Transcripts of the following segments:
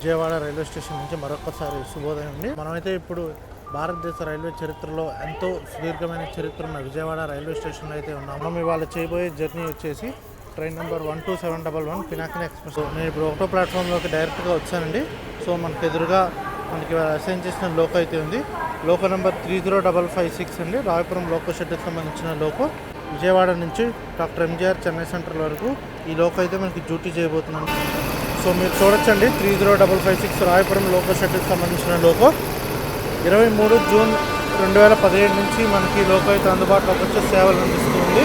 Vijayawada railway station నుంచి మరొకసారి శుభోదయం అండి. మనమైతే ఇప్పుడు భారతదేశ రైల్వే చరిత్రలో ఎంతో సుదీర్ఘమైన చరిత్ర ఉన్న విజయవాడ రైల్వే స్టేషన్లో అయితే ఉన్నాం. మనం ఇవాళ చేయబోయే జర్నీ వచ్చేసి ట్రైన్ నెంబర్ 12711 పినాకిని ఎక్స్ప్రెస్. నేను ఇప్పుడు ఒకటో ప్లాట్ఫామ్లోకి డైరెక్ట్గా వచ్చానండి. సో మనకు ఎదురుగా మనకి అసైన్ చేసిన లోకో అయితే ఉంది. లోకో నెంబర్ 30556 అండి. రాయపురం లోకో షెడ్కి సంబంధించిన లోకో. విజయవాడ నుంచి డాక్టర్ ఎంజీఆర్ చెన్నై సెంట్రల్ వరకు ఈ లోకో అయితే మనకి డ్యూటీ చేయబోతున్నాను. సో మీరు చూడొచ్చండి, 30556 రాయపురం లోకో షెడ్కి సంబంధించిన లోకో. 23 జూన్ 2017 నుంచి మనకి లోకో అయితే అందుబాటులోకి వచ్చే సేవలు అందిస్తుంది.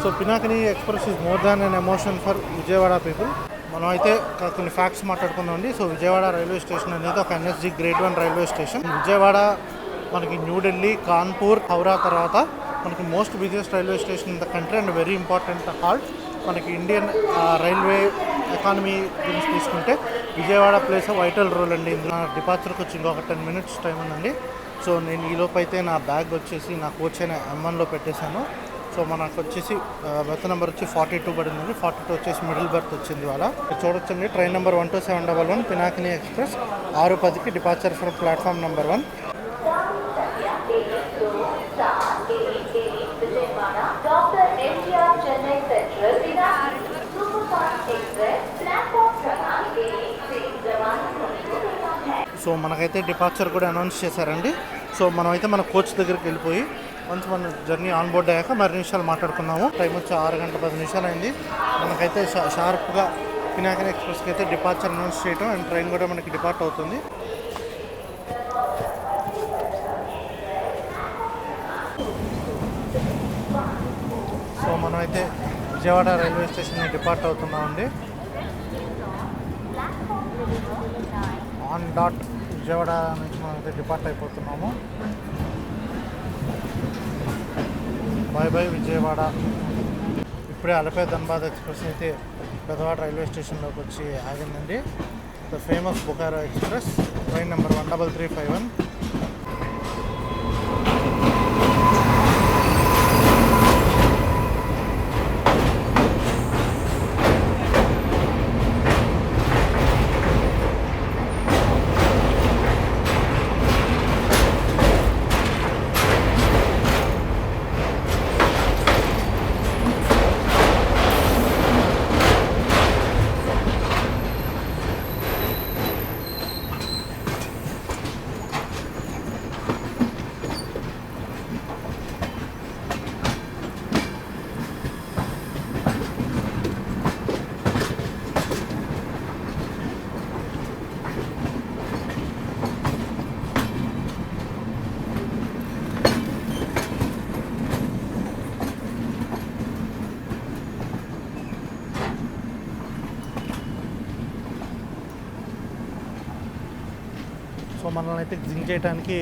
So Pinakini express is more than an emotion for Vijayawada people. మనం అయితే కొన్ని ఫ్యాక్ట్స్ మాట్లాడుకుందామండి. సో విజయవాడ రైల్వే స్టేషన్ అనేది ఒక NSG grade 1 railway station. Vijayawada మనకి న్యూఢిల్లీ, కాన్పూర్, హౌరా తర్వాత మనకి most busiest railway station in the country and very important halt. మనకి ఇండియన్ రైల్వే ఎకానమీ గురించి తీసుకుంటే విజయవాడ ప్లేస్ వైటల్ రోల్ అండి. నా డిపార్చర్కి వచ్చి ఇంకొక 10 minutes టైం ఉందండి. సో నేను ఈలోపు అయితే నా బ్యాగ్ వచ్చేసి నా కోచ్ అయిన M1లో పెట్టేశాను. సో మనకు వచ్చేసి బెర్త్ నెంబర్ వచ్చి 42 పడిందండి. 42 వచ్చేసి మిడిల్ బెర్త్ వచ్చింది. ఇవాళ చూడొచ్చండి, ట్రైన్ నెంబర్ 12711 పినాకిని ఎక్స్ప్రెస్ 6:10కి departure from platform number 1. Doctor MGR Chennai Central superfast express platform క్రమానికి సో మనకైతే డిపార్చర్ కూడా అనౌన్స్ చేశారండి. సో మనమైతే మన కోచ్ దగ్గరికి వెళ్ళిపోయి వన్స్ మన జర్నీ ఆన్ బోర్డ్ అయ్యాక మరి నిమిషాలు మాట్లాడుకున్నాము. టైం వచ్చి 6:10 అయింది. మనకైతే షార్ప్గా పినాకిని ఎక్స్ప్రెస్కి అయితే డిపార్చర్ అనౌన్స్ చేయడం అండ్ ట్రైన్ కూడా మనకి డిపార్ట్ అవుతుంది. సో మనమైతే విజయవాడ రైల్వే స్టేషన్ డిపార్ట్ అవుతున్నామండి. ఆన్ డాట్ విజయవాడ నుంచి మనమైతే డిపార్ట్ అయిపోతున్నాము. Bye bye Vijayawada. ఇప్పుడే అలపే ధన్బాద్ ఎక్స్ప్రెస్ అయితే పెద్దవాడ రైల్వే స్టేషన్లోకి వచ్చి ఆగిందండి. The famous Bokaro express train number 13351. So మనల్ని అయితే జింక్ చేయడానికి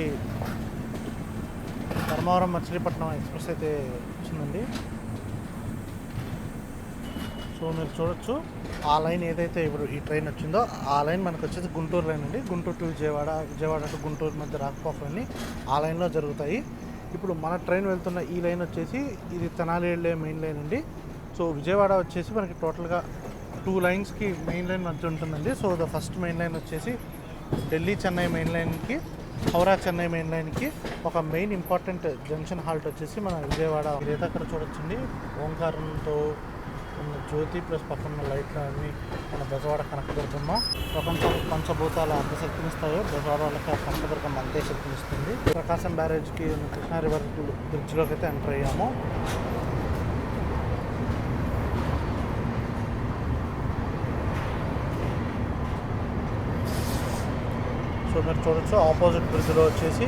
ధర్మవరం మచిలీపట్నం ఎక్స్ప్రెస్ అయితే వచ్చిందండి. సో మీరు చూడొచ్చు, ఆ లైన్ ఏదైతే ఇప్పుడు ఈ ట్రైన్ వచ్చిందో ఆ లైన్ మనకు వచ్చేసి గుంటూరు లైన్ అండి. గుంటూరు టు విజయవాడ, విజయవాడ టు గుంటూరు మధ్య రాకపోకలన్నీ ఆ లైన్లో జరుగుతాయి. ఇప్పుడు మన ట్రైన్ వెళ్తున్న ఈ లైన్ వచ్చేసి ఇది తెనాలి వెళ్ళే మెయిన్ లైన్ అండి. సో విజయవాడ వచ్చేసి మనకి టోటల్గా 2 లైన్స్కి మెయిన్ లైన్ మధ్య ఉంటుందండి. So the first main line వచ్చేసి ఢిల్లీ చెన్నై మెయిన్ లైన్కి, హౌరా చెన్నై మెయిన్ లైన్కి ఒక మెయిన్ ఇంపార్టెంట్ జంక్షన్ హాల్ట్ వచ్చేసి మన విజయవాడ. ఏదో అక్కడ చూడొచ్చండి, ఓంకారంతో ఉన్న జ్యోతి ప్లస్ పక్కన లైట్లు అన్నీ మన బెజవాడ కనకదుర్గమ్మ. ప్రపంచం పంచభూతాల అంత శక్తినిస్తాయో బెజవాడ వాళ్ళకి ఆ కనకదుర్గమ్మ అంతే శక్తినిస్తుంది. ప్రకాశం బ్యారేజ్కి కృష్ణా రివర్ బ్రిడ్జ్లోకి అయితే ఎంటర్ అయ్యాము. సో మీరు చూడొచ్చు, ఆపోజిట్ బ్రిడ్జ్లో వచ్చేసి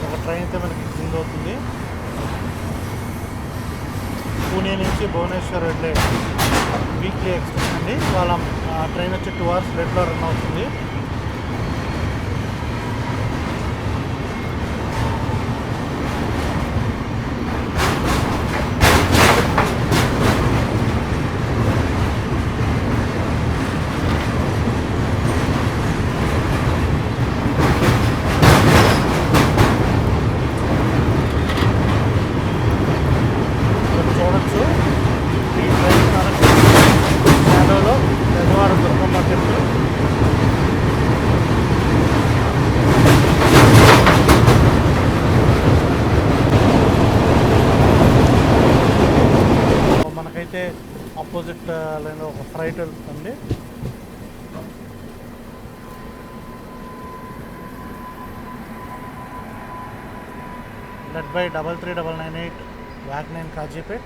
ఒక ట్రైన్ అయితే మనకి జింగ్ అవుతుంది. పూణే నుంచి భువనేశ్వర్ వెళ్ళే వీక్లీ ఎక్స్ప్రెస్ అండి. వాళ్ళ ట్రైన్ వచ్చి 2 hours లేట్లో రన్ అవుతుంది. ఈ ట్రైన్ షాడోలో Bezawada Durgamma temple district line ఒక ఫ్రైట్ వెళ్తుంది. led by 33998 Wagner Kajipet.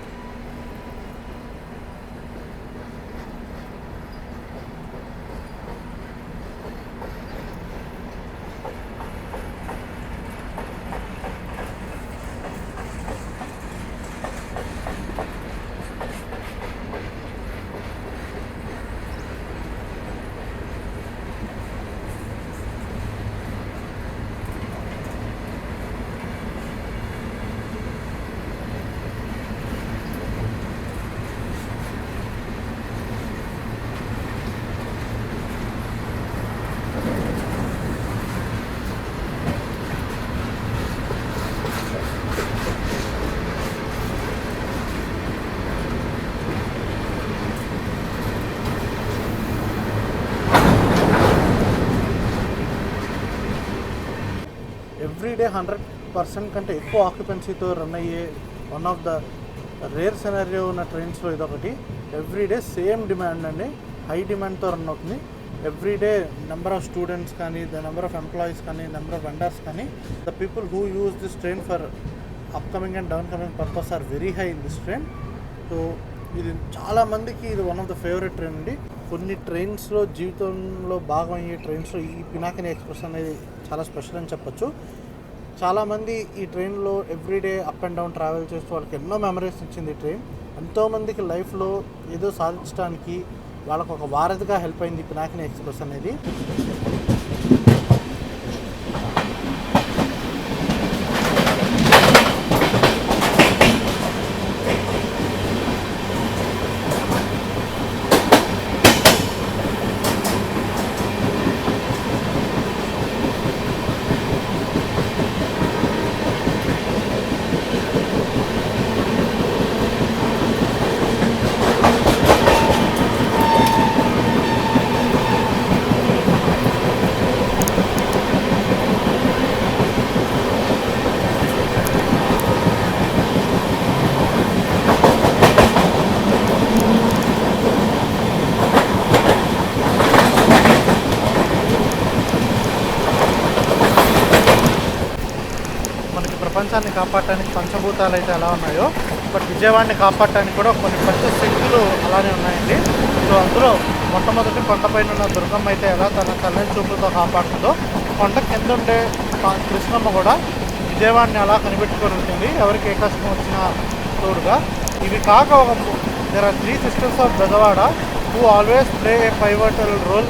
Everyday 100% కంటే ఎక్కువ ఆక్యుపెన్సీతో రన్ అయ్యే one of the rare scenario ఉన్న ట్రైన్స్లో ఇదొకటి. ఎవ్రీడే సేమ్ డిమాండ్ అండి, హై డిమాండ్తో రన్ అవుతుంది. ఎవ్రీడే నెంబర్ ఆఫ్ స్టూడెంట్స్ కానీ, ద నెంబర్ ఆఫ్ ఎంప్లాయీస్ కానీ, నెంబర్ ఆఫ్ వెండర్స్ కానీ, the people who use this train for upcoming and down coming purpose are very high in this train. So ఇది చాలామందికి ఇది one of the favourite train అండి. కొన్ని ట్రైన్స్లో జీవితంలో భాగం అయ్యే ట్రైన్స్లో ఈ పినాకిని ఎక్స్ప్రెస్ అనేది చాలా స్పెషల్ అని చెప్పొచ్చు. చాలామంది ఈ ట్రైన్లో everyday up and down travel చేస్తూ వాళ్ళకి ఎన్నో మెమరీస్ ఇచ్చింది ఈ ట్రైన్. ఎంతోమందికి లైఫ్లో ఏదో సాధించడానికి వాళ్ళకు ఒక వారధిగా హెల్ప్ అయింది ఈ పినాకిని ఎక్స్ప్రెస్ అనేది. ప్రపంచాన్ని కాపాడటానికి పంచభూతాలు అయితే ఎలా ఉన్నాయో, బట్ విజయవాడని కాపాడటానికి కూడా కొన్ని పంచశక్తులు అలానే ఉన్నాయండి. సో అందులో మొట్టమొదటి కొండపైన ఉన్న దుర్గమ్మ అయితే ఎలా తన చల్లని చూపులతో కాపాడుతుందో, కొండ కింద ఉండే కృష్ణమ్మ కూడా విజయవాడని అలా కనిపెట్టుకొని ఉంటుంది ఎవరికి ఏ కష్టం వచ్చినా తోడుగా. ఇవి కాక there are 3 sisters of Bezawada who always play a pivotal role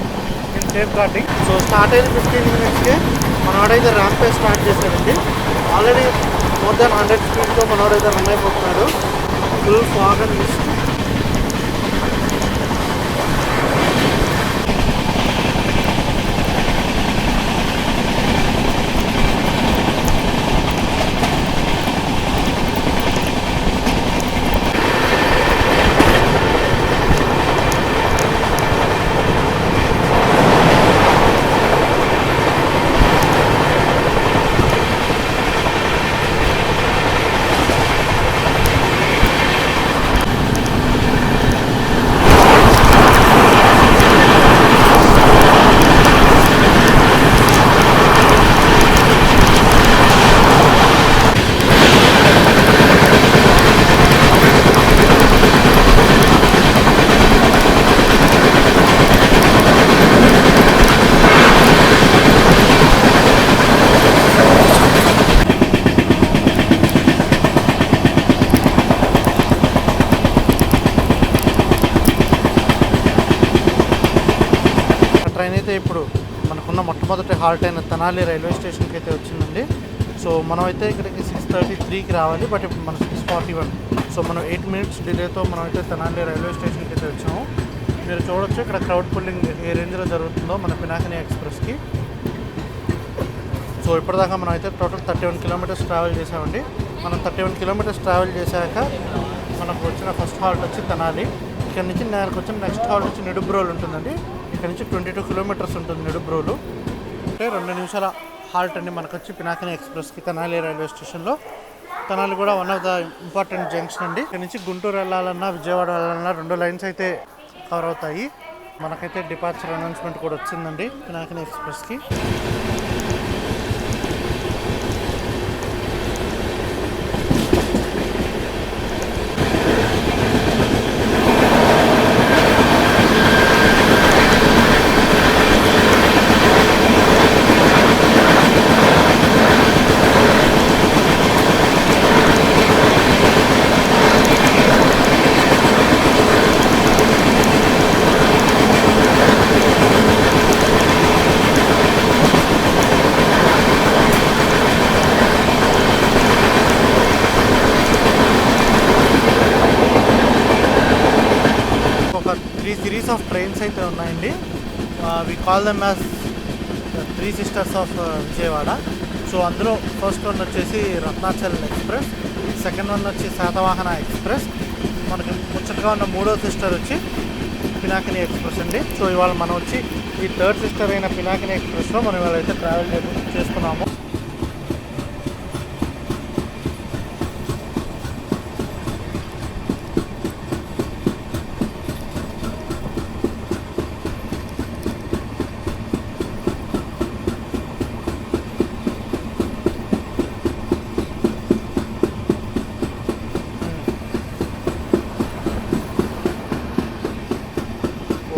in safeguarding. So start అయిన 15 minutesకే మనవాడైతే ర్యాంపే స్టార్ట్ చేశాడండి. ఆల్రెడీ మోర్ దాన్ 100 స్పీడ్తో మనవాడైతే రన్ అయిపోతున్నాడు. Full fog and mist. Train అయితే ఇప్పుడు మనకున్న మొట్టమొదటి హాల్ట్ అయిన తెనాలి రైల్వే స్టేషన్కి అయితే వచ్చిందండి. సో మనం అయితే ఇక్కడికి 6:33కి రావాలి, బట్ ఇప్పుడు మనం 6:41. సో మనం 8 minutes డిలేతో మనం అయితే తెనాలి రైల్వే స్టేషన్కి అయితే వచ్చాము. మీరు చూడొచ్చు ఇక్కడ క్రౌడ్ పుల్లింగ్ ఏ రేంజ్లో జరుగుతుందో మన పినాకిని ఎక్స్ప్రెస్కి. సో ఇప్పటిదాకా మనం అయితే టోటల్ 31 kilometers ట్రావెల్ చేసామండి. మనం 31 kilometers ట్రావెల్ చేశాక మనకు వచ్చిన ఫస్ట్ హాల్ట్ వచ్చి తెనాలి. ఇక్కడ నుంచి నాకు వచ్చిన నెక్స్ట్ హాల్ట్ వచ్చి నిడుబ్రోలు ఉంటుందండి. ఇక్కడ నుంచి 22 kilometers ఉంటుంది నిడుబ్రోలు. అంటే 2 నిమిషాల హాల్ట్ అండి మనకు వచ్చి పినాకిని ఎక్స్ప్రెస్కి తెనాలి రైల్వే స్టేషన్లో. తెనాలి కూడా one of the important junction అండి. ఇక్కడ నుంచి గుంటూరు వెళ్ళాలన్నా విజయవాడ వెళ్ళాలన్నా 2 లైన్స్ అయితే కవర్ అవుతాయి. మనకైతే డిపార్చర్ అనౌన్స్మెంట్ కూడా వచ్చిందండి పినాకిని ఎక్స్ప్రెస్కి. ఒక 3 సిరీస్ ఆఫ్ ట్రైన్స్ అయితే ఉన్నాయండి. We call them as 3 sisters of Vijayawada. So అందులో ఫస్ట్ వన్ వచ్చేసి రత్నాచల్ ఎక్స్ప్రెస్, సెకండ్ వన్ వచ్చి శాతవాహన ఎక్స్ప్రెస్, మనకి ముచ్చటగా ఉన్న మూడో సిస్టర్ వచ్చి పినాకిని ఎక్స్ప్రెస్ అండి. సో ఇవాళ మనం వచ్చి ఈ థర్డ్ సిస్టర్ అయిన పినాకిని ఎక్స్ప్రెస్లో మనం ఇవాళ అయితే ట్రావెల్ చేసుకున్నాము.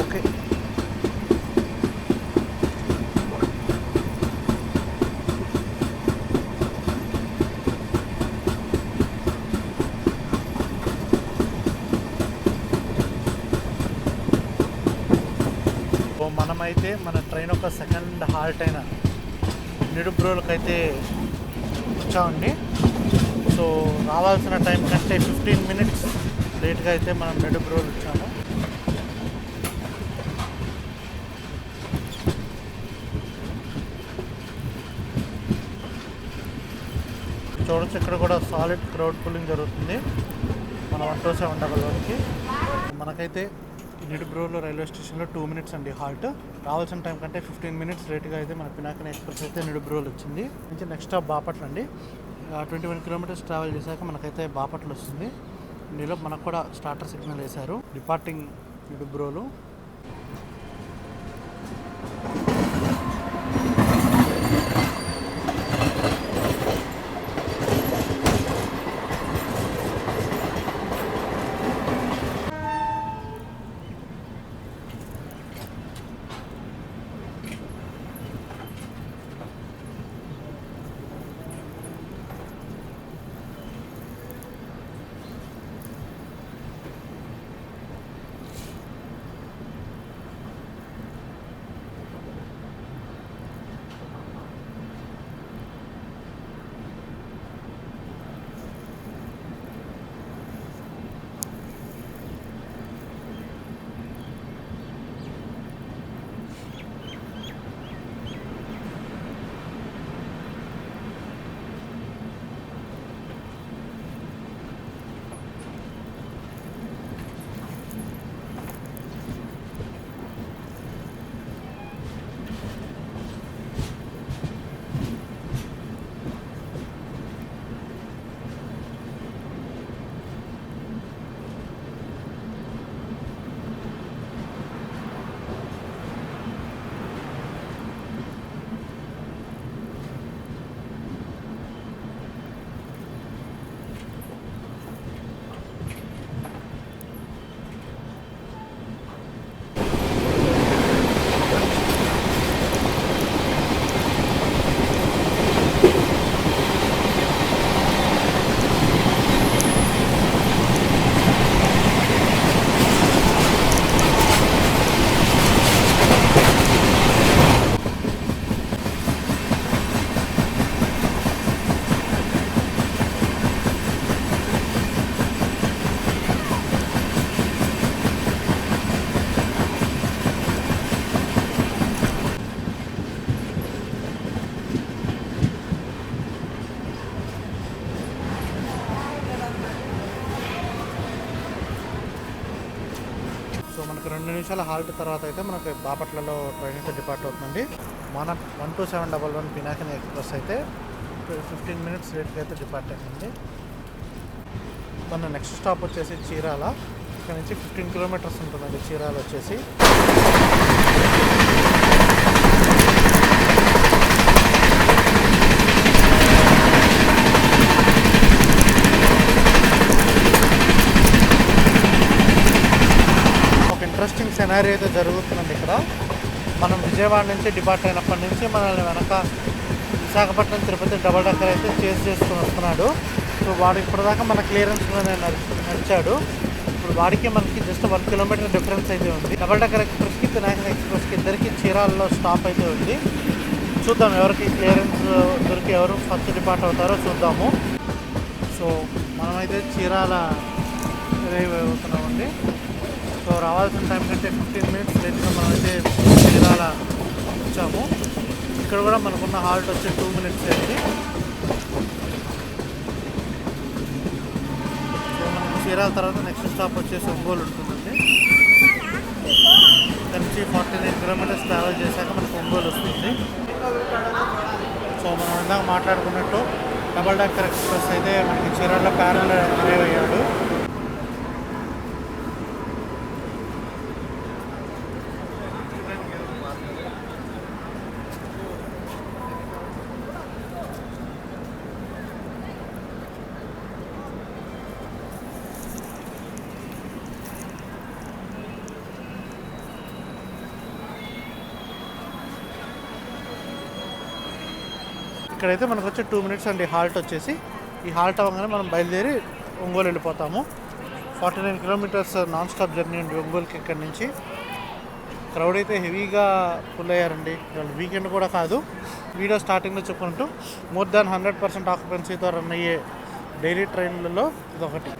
ఓకే, మనమైతే మన ట్రైన్ ఒక సెకండ్ హాల్ట్ అయిన నిడుబ్రోలకైతే వచ్చామండి. సో రావాల్సిన టైం కంటే 15 మినిట్స్ లేట్గా అయితే మనం నిడుబ్రోలు వచ్చాము. చూడొచ్చు ఇక్కడ కూడా సాలిడ్ క్రౌడ్ పుల్లింగ్ జరుగుతుంది మన 127 మనకైతే నిడుబ్రోలు రైల్వే స్టేషన్లో 2 మినిట్స్ అండి హాల్ట్. రావాల్సిన టైం కంటే 15 మినిట్స్ లేట్గా అయితే మన పినాకిని ఎక్స్ప్రెస్ అయితే నిడుబ్రోలు వచ్చింది. నుంచి నెక్స్ట్ స్టాప్ బాపట్ల అండి. 21 కిలోమీటర్స్ ట్రావెల్ చేశాక మనకైతే బాపట్ల వస్తుంది. ఇందులో మనకు కూడా స్టార్టర్ సిగ్నల్ వేశారు డిపార్టింగ్ నిడుబ్రోలు. సో మనకు 2 నిమిషాల హాల్ట్ తర్వాత అయితే మనకి బాపట్లలో ట్రైన్ అయితే డిపార్ట్ అవుతుందండి. మన 12711 పినాకిని ఎక్స్ప్రెస్ అయితే 15 మినిట్స్ లేట్గా అయితే డిపార్ట్ అయిందండి. మన నెక్స్ట్ స్టాప్ వచ్చేసి చీరాల. ఇక్కడ నుంచి 15 కిలోమీటర్స్ ఉంటుందండి చీరాల వచ్చేసి. ఇంట్రెస్టింగ్ సెనారీ అయితే జరుగుతుందండి ఇక్కడ. మనం విజయవాడ నుంచి డిపార్ట్ అయినప్పటి నుంచి మనల్ని వెనక విశాఖపట్నం తిరుపతి డబల్ డెక్కర్ అయితే చేసి చేసుకుని వస్తున్నాడు. సో వాడు ఇప్పటిదాకా మన క్లియరెన్స్లోనే నడిచాడు. ఇప్పుడు వాడికి మనకి జస్ట్ 1 కిలోమీటర్ డిఫరెన్స్ అయితే ఉంది. డబల్ డెక్కర్ ఎక్స్ప్రెస్కి పినాకిని ఎక్స్ప్రెస్కి ఇద్దరికి చీరాలలో స్టాప్ అయితే ఉంది. చూద్దాం ఎవరికి క్లియరెన్స్ దొరికి ఎవరు ఫస్ట్ డిపార్ట్ అవుతారో చూద్దాము. సో మనమైతే చీరాల రైవ్ అవుతున్నామండి. సో రావాల్సిన టైం కంటే 15 మినిట్స్ లేట్గా మనమైతే చీరాల వచ్చాము. ఇక్కడ కూడా మనకున్న హాల్ట్ వచ్చి 2 మినిట్స్ అయింది. సో మనకి చీరాల తర్వాత నెక్స్ట్ స్టాప్ వచ్చేసి ఒంగోలు ఉంటుందండి. ఇక్కడ నుంచి 49 కిలోమీటర్స్ ట్రావెల్ చేశాక మనకు ఒంగోలు వస్తుంది. సో మనం ఇందాక మాట్లాడుకున్నట్టు డబల్ డెక్కర్ ఎక్స్ప్రెస్ అయితే మనకి చీరాలలో ప్యారల్ అరైవ్ అయ్యాడు. ఇక్కడైతే మనకు వచ్చి 2 మినిట్స్ అండి హాల్ట్ వచ్చేసి. ఈ హాల్ట్ అవ్వగానే మనం బయలుదేరి ఒంగోలు వెళ్ళిపోతాము. 49 కిలోమీటర్స్ నాన్ స్టాప్ జర్నీ అండి ఒంగోలుకి. ఇక్కడి నుంచి క్రౌడ్ అయితే హెవీగా ఫుల్ అయ్యారండి. ఇవాళ వీకెండ్ కూడా కాదు. వీడియో స్టార్టింగ్లో చెప్పుకుంటూ మోర్ దాన్ 100% ఆక్యుపెన్సీతో రన్ అయ్యే డైలీ ట్రైన్లలో ఇదొకటి.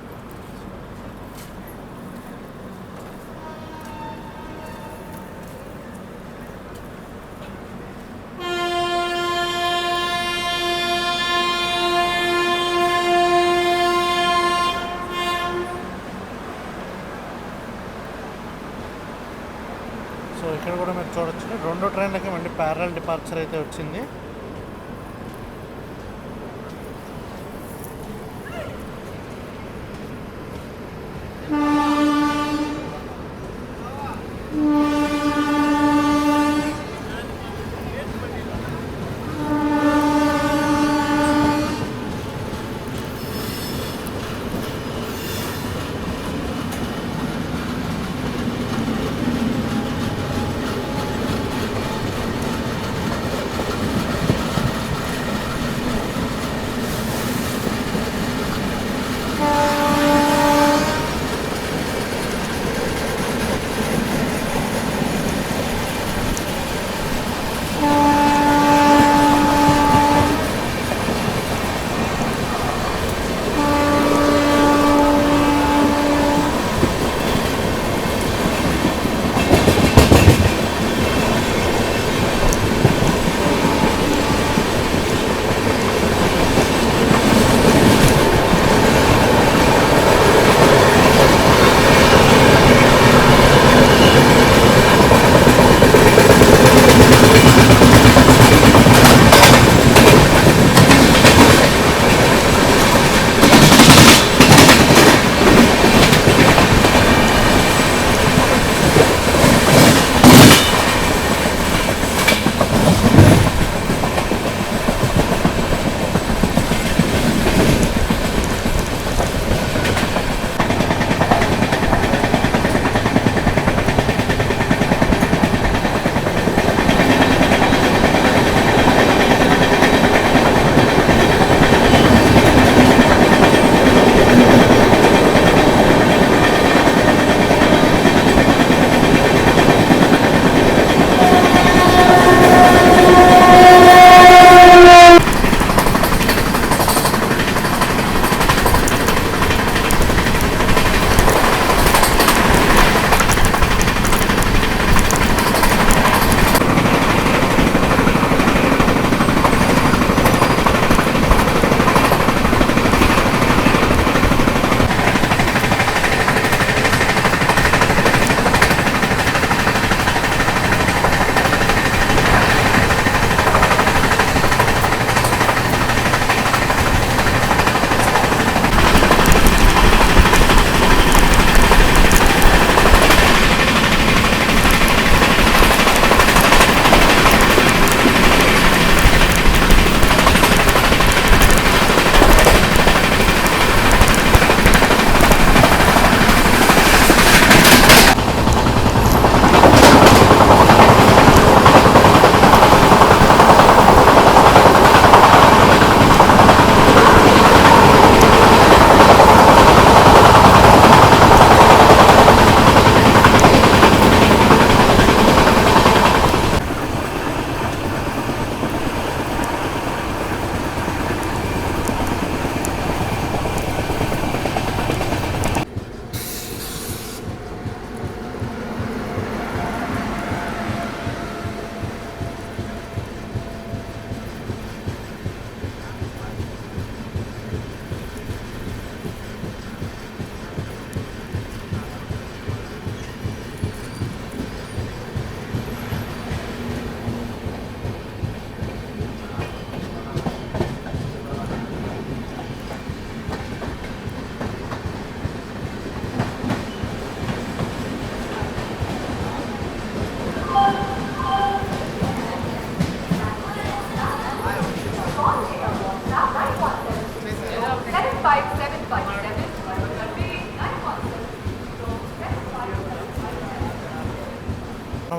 సో ఇక్కడ కూడా మీరు చూడొచ్చు 2 ట్రైన్లకి మళ్ళీ ప్యారల్ డిపార్చర్ అయితే వచ్చింది.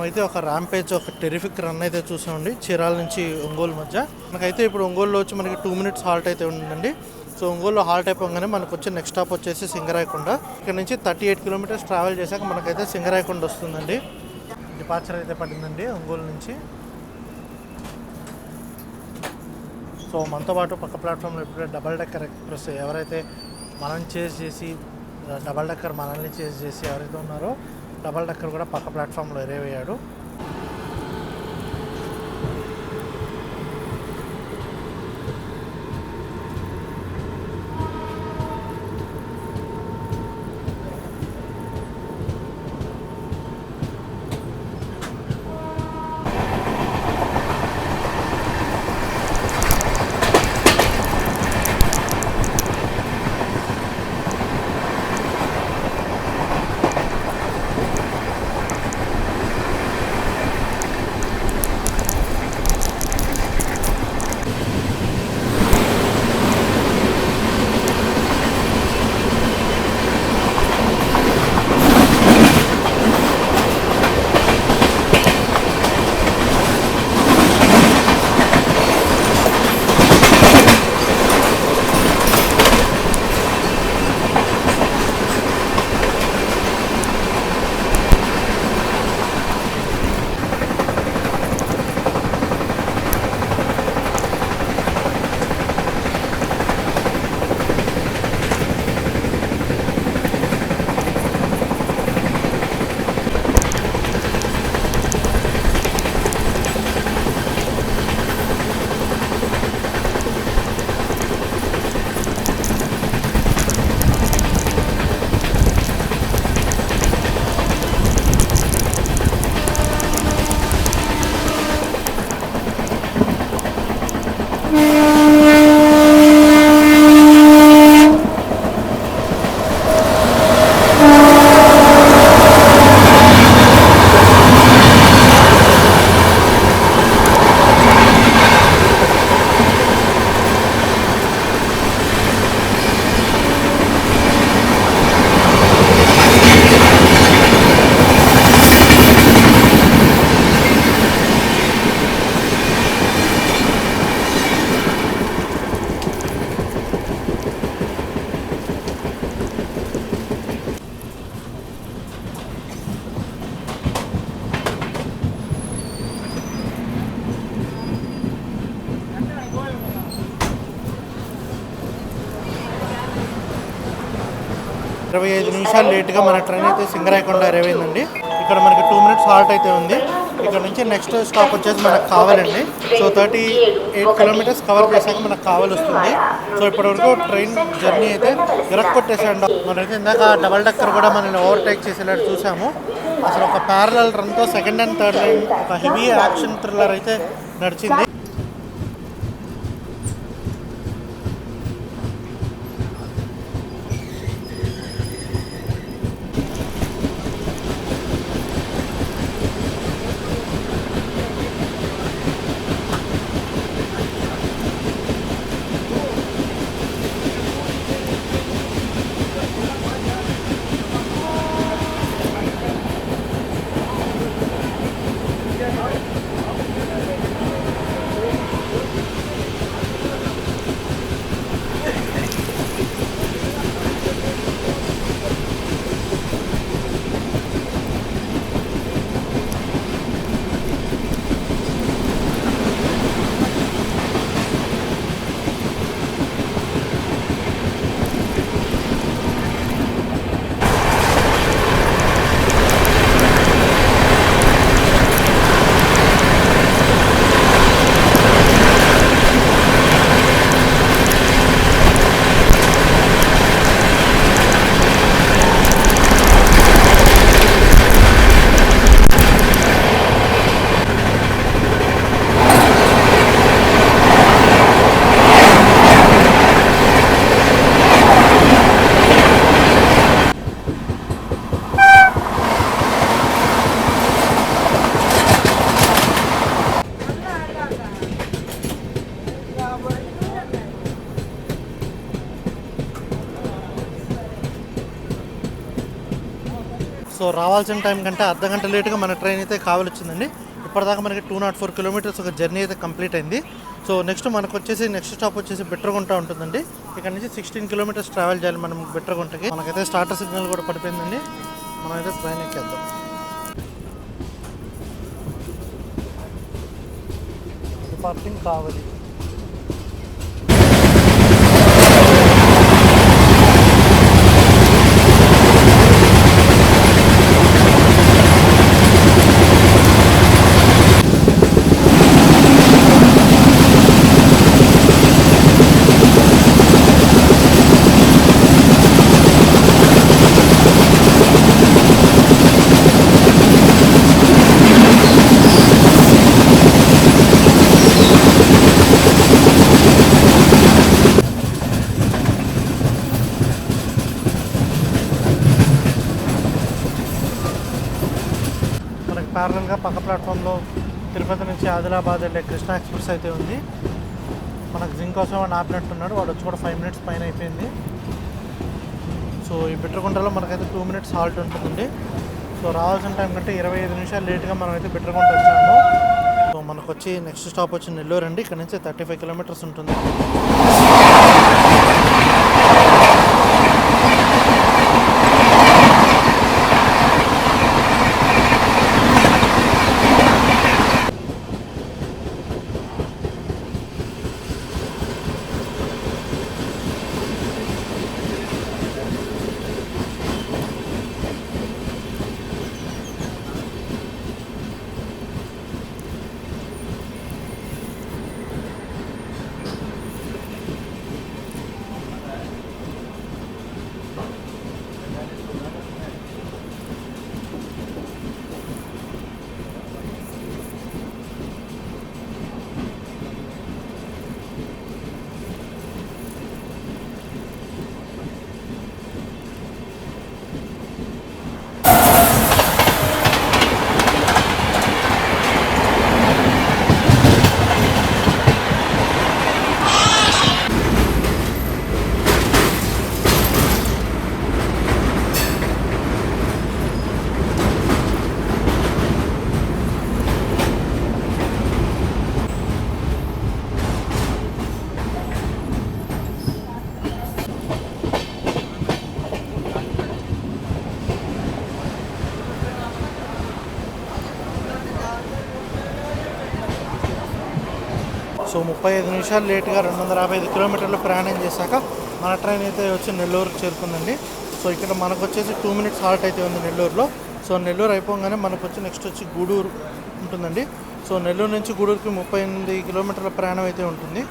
మనమైతే ఒక ర్యాంపేజ్ ఒక టెరిఫిక్ రన్ అయితే చూసామండి చీరాల నుంచి ఒంగోలు మధ్య. మనకైతే ఇప్పుడు ఒంగోలులో వచ్చి మనకి 2 minutes హాల్ట్ అయితే ఉందండి. సో ఒంగోలులో హాల్ట్ అయిపోగానే మనకు వచ్చే నెక్స్ట్ స్టాప్ వచ్చేసి సింగరాయకొండ. ఇక్కడ నుంచి 38 kilometers ట్రావెల్ చేశాక మనకైతే సింగరాయకొండ వస్తుందండి. డిపార్చర్ అయితే పడిందండి ఒంగోలు నుంచి. సో మనతో పాటు పక్క ప్లాట్ఫామ్లో ఇప్పుడే డబల్ డెక్కర్ ఎక్స్ప్రెస్ ఎవరైతే మనం చేసి చేసి డబల్ డెక్కర్ మనల్ని చేసి ఎవరైతే ఉన్నారో డబల్ డెక్కర్ కూడా పక్క ప్లాట్ఫామ్లో అరైవ్ అయ్యాడు. ఇరవై 25 నిమిషాలు లేట్గా మన ట్రైన్ అయితే సింగరాయకొండ అరైవ్ అయిందండి. ఇక్కడ మనకి 2 minutes హాల్ట్ అయితే ఉంది. ఇక్కడ నుంచి నెక్స్ట్ స్టాప్ వచ్చేసి మనకు కావాలండి. సో 38 kilometers కవర్ చేశాక మనకు కావాలి వస్తుంది. సో ఇప్పటివరకు ట్రైన్ జర్నీ అయితే ఇరక్కొట్టేసాడు. మనైతే ఇందాక డబల్ డెక్కర్ కూడా మనల్ని ఓవర్టేక్ చేసేలాంటి చూసాము. అసలు ఒక ప్యారలల్ రన్తో సెకండ్ అండ్ థర్డ్ లైన్ ఒక హెవీ యాక్షన్ థ్రిల్లర్ అయితే నడిచింది. సో రావాల్సిన టైం కంటే అర్ధగంట లేట్గా మన ట్రైన్ అయితే కావాలి వచ్చిందండి. ఇప్పటిదాకా మనకి 204 కిలోమీటర్స్ ఒక జర్నీ అయితే కంప్లీట్ అయింది. సో నెక్స్ట్ మనకు వచ్చేసి నెక్స్ట్ స్టాప్ వచ్చేసి బిట్రగుంట ఉంటుందండి. ఇక్కడ నుంచి 16 కిలోమీటర్స్ ట్రావెల్ చేయాలి మనం బిట్రగుంటకి. మనకైతే స్టార్టర్ సిగ్నల్ కూడా పడిపోయిందండి. మనమైతే ట్రైన్ ఎక్కేద్దాం. పార్కింగ్ కావాలి. ప్యారలల్గా పక్క ప్లాట్ఫామ్లో తిరుపతి నుంచి ఆదిలాబాద్ వెళ్ళే కృష్ణా ఎక్స్ప్రెస్ అయితే ఉంది. మనకు జింక్ కోసం వాడు ఆపినట్టున్నాడు. వాడు వచ్చి కూడా 5 మినిట్స్ పైన అయిపోయింది. సో ఈ బిట్రగుంటలో మనకైతే 2 మినిట్స్ హాల్ట్ ఉంటుందండి. సో రావాల్సిన టైం కంటే 25 నిమిషాలు లేట్గా మనం అయితే బిట్రగుంట వచ్చాము. సో మనకు వచ్చి నెక్స్ట్ స్టాప్ వచ్చి నెల్లూరు అండి. ఇక్కడ నుంచి 35 కిలోమీటర్స్ ఉంటుంది. సో 35 నిమిషాలు లేట్గా 255 కిలోమీటర్లు ప్రయాణం చేశాక మన ట్రైన్ అయితే వచ్చి నెల్లూరు చేరుకుందండి. సో ఇక్కడ మనకు వచ్చేసి 2 మినిట్స్ హాల్ట్ అయితే ఉంది నెల్లూరులో. సో నెల్లూరు అయిపోగానే మనకు వచ్చి నెక్స్ట్ వచ్చి గూడూరు ఉంటుందండి. సో నెల్లూరు నుంచి గూడూరుకి 38 కిలోమీటర్ల ప్రయాణం అయితే ఉంటుంది.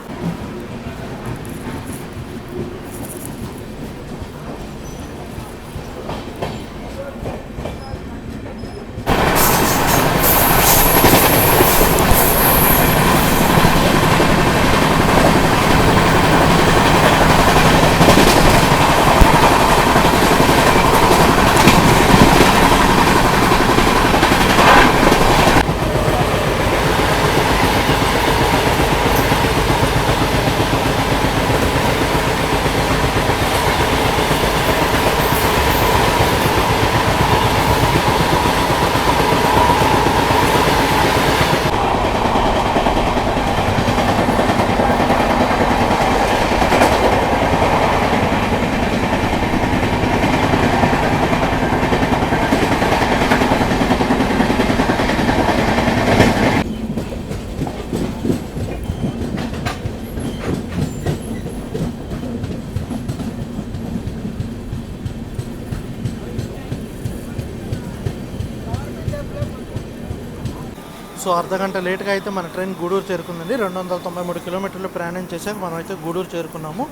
సో అర్ధగంట లేట్గా అయితే మన ట్రైన్ గూడూరు చేరుకుందండి. 293 కిలోమీటర్లు ప్రయాణం చేశాక మనం అయితే గూడూరు చేరుకున్నాము.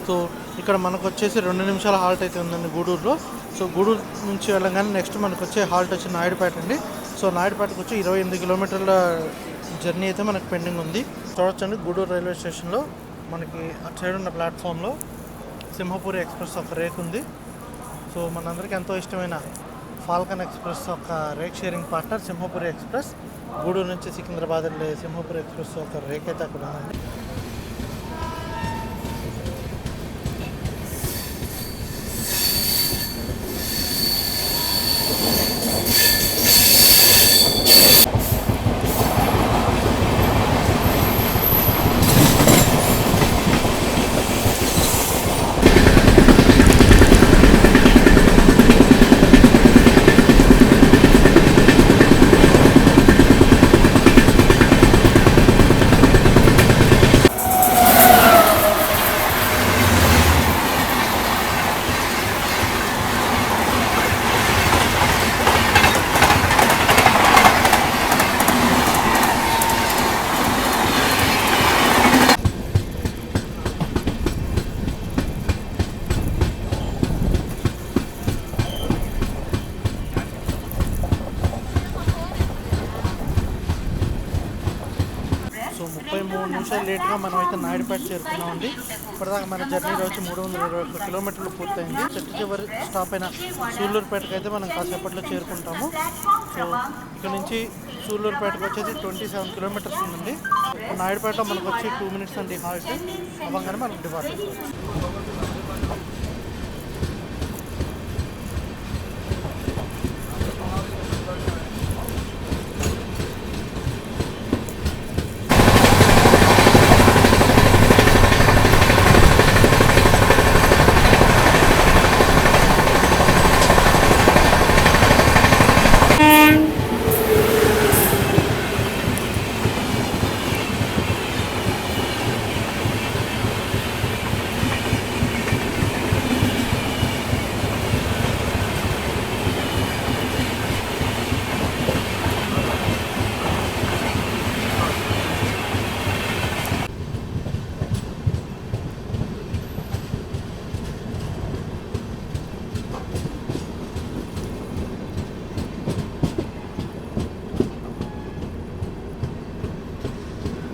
సో ఇక్కడ మనకు వచ్చేసి 2 నిమిషాల హాల్ట్ అయితే ఉందండి గూడూరులో. సో గూడూరు నుంచి వెళ్ళగానే నెక్స్ట్ మనకు వచ్చే హాల్ట్ వచ్చి నాయుడుపేట అండి. సో నాయుడుపేటకు వచ్చి 28 కిలోమీటర్ల జర్నీ అయితే మనకు పెండింగ్ ఉంది. చూడొచ్చండి గూడూరు రైల్వే స్టేషన్లో మనకి అటు సైడ్ ఉన్న ప్లాట్ఫామ్లో సింహపురి ఎక్స్ప్రెస్ ఒక రేక్ ఉంది. సో మనందరికీ ఎంతో ఇష్టమైన ఫాల్కన్ ఎక్స్ప్రెస్ ఒక rake sharing partner Simhapuri express. Gudur నుంచి సికింద్రాబాద్ వెళ్ళే సింహపురి ఎక్స్ప్రెస్ ఒక రేక్ అయితే అక్కడ ఉందండి. 3 నిమిషాలు లేట్గా మనం అయితే నాయుడుపేట చేరుకున్నామండి. ఇప్పటిదాకా మన జర్నీలో వచ్చి 321 కిలోమీటర్లు పూర్తయింది. చివరి స్టాప్ అయిన సూళ్ళూరుపేటకి అయితే మనం కాసేపట్లో చేరుకుంటాము. సో ఇక్కడ నుంచి సూళ్ళూరుపేటకు వచ్చేసి 27 కిలోమీటర్స్ ఉందండి. నాయుడుపేటలో మనకు వచ్చి 2 మినిట్స్ అండి హాల్ట్ అవ్వగానే మనకు డిపార్ట్ అయిపోవచ్చు.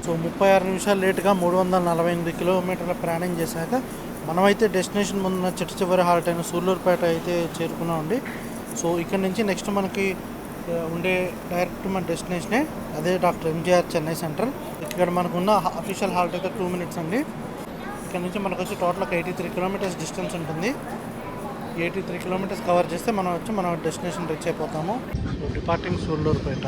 సో 36 నిమిషాలు లేట్గా 348 కిలోమీటర్ల ప్రయాణం చేశాక మనమైతే డెస్టినేషన్ ముందున్న చివరి హాల్ట్ అయిన సూళ్ళూరుపేట అయితే చేరుకున్నామండి. సో ఇక్కడ నుంచి నెక్స్ట్ మనకి ఉండే డైరెక్ట్ మన డెస్టినేషనే అదే డాక్టర్ ఎంజీఆర్ చెన్నై సెంట్రల్. ఇక్కడ మనకున్న అఫీషియల్ హాల్ట్ అయితే 2 మినిట్స్ అండి. ఇక్కడ నుంచి మనకు వచ్చి టోటల్గా 83 కిలోమీటర్స్ డిస్టెన్స్ ఉంటుంది. 83 కిలోమీటర్స్ కవర్ చేస్తే మనం వచ్చి మన డెస్టినేషన్ రీచ్ అయిపోతాము. డిపార్టింగ్ సూళ్ళూరుపేట.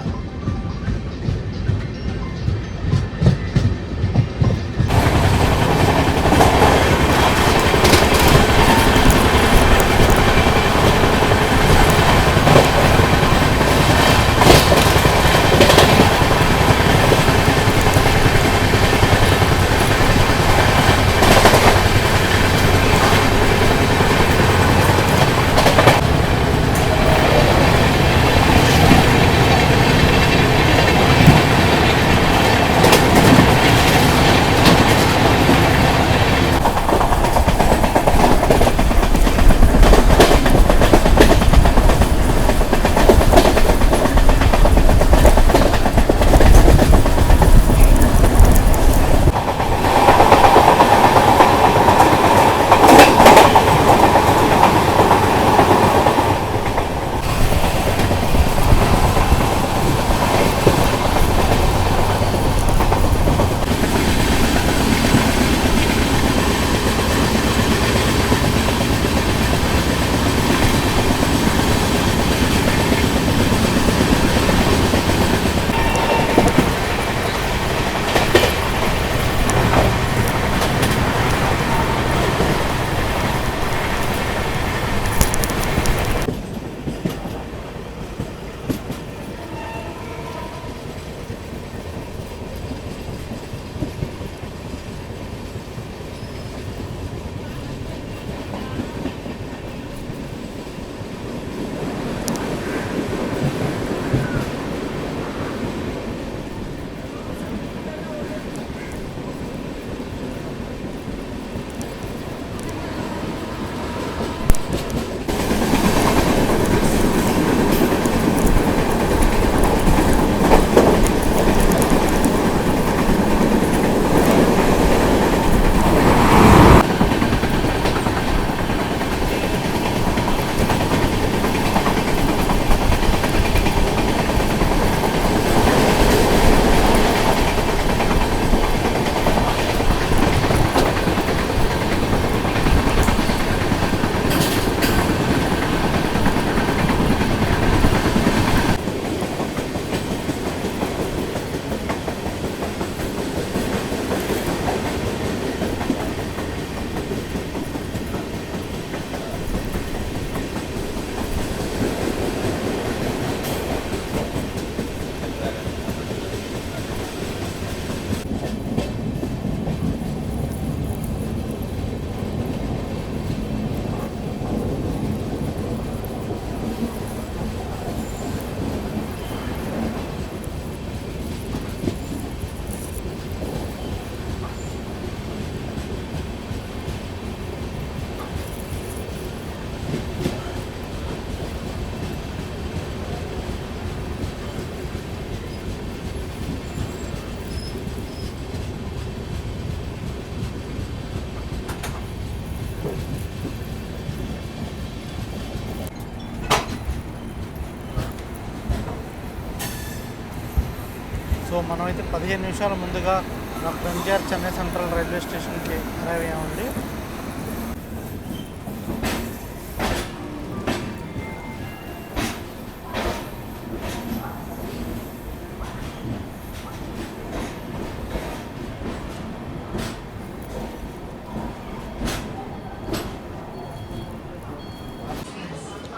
సో మనమైతే 15 నిమిషాల ముందుగా doctor MGR Chennai Central railway స్టేషన్కి అరైవ్ అయ్యామండి.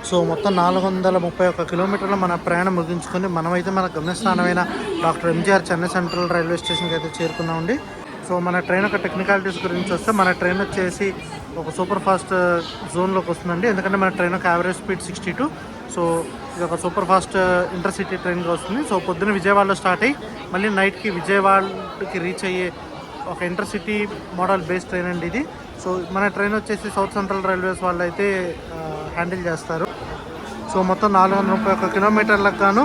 సో మొత్తం 431 కిలోమీటర్లు మన ప్రయాణం ముగించుకొని మనమైతే మన గమ్యస్థానమైన doctor MGR Chennai Central railway స్టేషన్కి అయితే చేరుకున్నామండి. సో మన ట్రైన్ యొక్క టెక్నికాలిటీస్ గురించి వస్తే మన ట్రైన్ వచ్చేసి ఒక సూపర్ ఫాస్ట్ జోన్లోకి వస్తుందండి. ఎందుకంటే మన ట్రైన్ యొక్క యావరేజ్ స్పీడ్ 62. సో ఇది ఒక సూపర్ ఫాస్ట్ ఇంటర్సిటీ ట్రైన్గా వస్తుంది. సో పొద్దున్న విజయవాడలో స్టార్ట్ అయ్యి మళ్ళీ నైట్కి విజయవాడకి రీచ్ అయ్యే ఒక ఇంటర్సిటీ మోడల్ బేస్ ట్రైన్ అండి ఇది. సో మన ట్రైన్ వచ్చేసి సౌత్ సెంట్రల్ రైల్వేస్ వాళ్ళు అయితే హ్యాండిల్ చేస్తారు. సో మొత్తం 431 కిలోమీటర్లకు గాను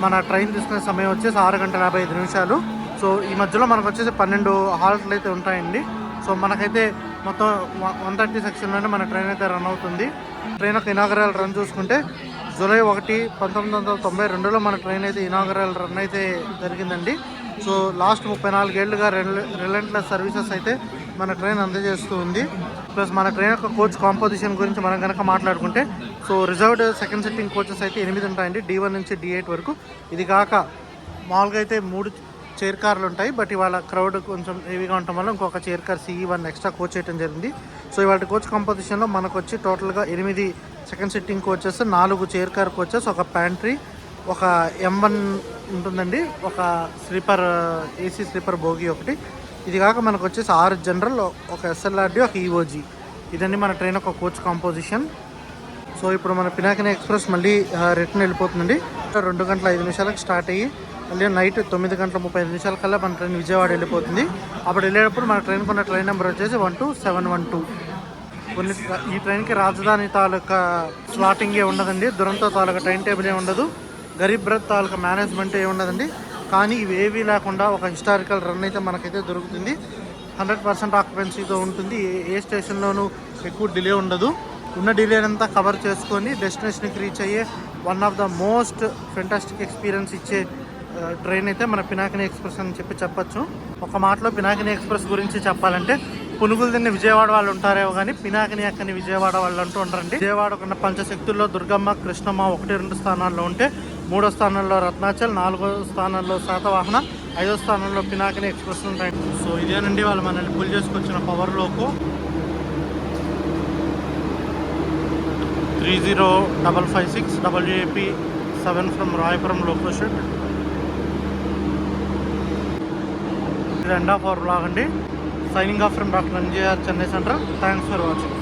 మన ట్రైన్ తీసుకునే సమయం వచ్చేసి 6 గంటల 55 నిమిషాలు. సో ఈ మధ్యలో మనకు వచ్చేసి 12 హాల్ట్లు అయితే ఉంటాయండి. సో మనకైతే మొత్తం 130 సెక్షన్లోనే మన ట్రైన్ అయితే రన్ అవుతుంది. ట్రైన్ యొక్క ఇనాగరల్ రన్ చూసుకుంటే జూలై 1, 1992లో మన ట్రైన్ అయితే ఇనాగరల్ రన్ అయితే జరిగిందండి. సో లాస్ట్ 34 ఏళ్ళుగా రిలెంట్లెస్ సర్వీసెస్ అయితే మన ట్రైన్ అందజేస్తూ ఉంది. ప్లస్ మన ట్రైన్ యొక్క కోచ్ కాంపోజిషన్ గురించి మనం కనుక మాట్లాడుకుంటే so reserved second sitting coaches అయితే 8 ఉంటాయండి, D1 నుంచి D8 వరకు. ఇది కాక మామూలుగా అయితే 3 చైర్ కార్లు ఉంటాయి. బట్ ఇవాళ క్రౌడ్ కొంచెం హెవీగా ఉండటం వల్ల ఇంకొక chair car CE1 extra coach చేయడం జరిగింది. సో ఇవాళ కోచ్ కాంపోజిషన్లో మనకు వచ్చి టోటల్గా 8 second sitting coaches, 4 chair car coaches, ఒక ప్యాంట్రీ, ఒక M1 ఉంటుందండి, ఒక స్లీపర్ AC స్లీపర్ బోగి ఒకటి. ఇది కాక మనకు వచ్చేసి 6 జనరల్, ఒక SLRD, ఒక EOG. ఇదండి మన ట్రైన్ యొక్క కోచ్ కాంపోజిషన్. సో ఇప్పుడు మన పినాకిని ఎక్స్ప్రెస్ మళ్ళీ రిటర్న్ వెళ్ళిపోతుందండి. 2 గంటల 5 నిమిషాలకు స్టార్ట్ అయ్యి మళ్ళీ నైట్ 9 గంటల 35 నిమిషాల కల్లా మన ట్రైన్ విజయవాడ వెళ్ళిపోతుంది. అప్పుడు వెళ్ళేటప్పుడు మన ట్రైన్ కొన్న ట్రైన్ నెంబర్ వచ్చేసి 12712. ఈ ట్రైన్కి రాజధాని తాలూకా స్లాటింగే ఉండదండి, దురంతో తాలూకా టైం టేబుల్ ఏ ఉండదు, గరీబ్ రథ్ తాలూకా మేనేజ్మెంట్ ఏ ఉండదండి. కానీ ఇవేవీ లేకుండా ఒక హిస్టారికల్ రన్ అయితే మనకైతే దొరుకుతుంది. 100% ఆక్యుపెన్సీతో ఉంటుంది. ఏ స్టేషన్లోనూ ఎక్కువ డిలే ఉండదు. ఉన్న డిలే అంతా కవర్ చేసుకొని డెస్టినేషన్కి రీచ్ అయ్యే one of the most fantastic experience ఇచ్చే ట్రైన్ అయితే మన పినాకిని ఎక్స్ప్రెస్ అని చెప్పచ్చు. ఒక మాటలో పినాకిని ఎక్స్ప్రెస్ గురించి చెప్పాలంటే పునుగులు తిన్న విజయవాడ వాళ్ళు ఉంటారేమో కానీ పినాకిని ఎక్కని విజయవాడ వాళ్ళు అంటూ ఉంటారండి. విజయవాడకున్న పంచశక్తుల్లో దుర్గమ్మ, కృష్ణమ్మ 1-2 స్థానాల్లో ఉంటే 3వ స్థానంలో రత్నాచల్, 4వ స్థానంలో శాతవాహన, 5వ స్థానంలో పినాకిని ఎక్స్ప్రెస్ ఉంటాయి. సో ఇదేనండి వాళ్ళు మనల్ని పుల్ చేసుకొచ్చిన power loco 30556 WAP7 from Royapuram లోకోషన్. ఇది ఎండ్ ఆఫ్ అవర్ బ్లాగ్ అండి. Signing off from doctor MGR Chennai Central. Thanks for watching.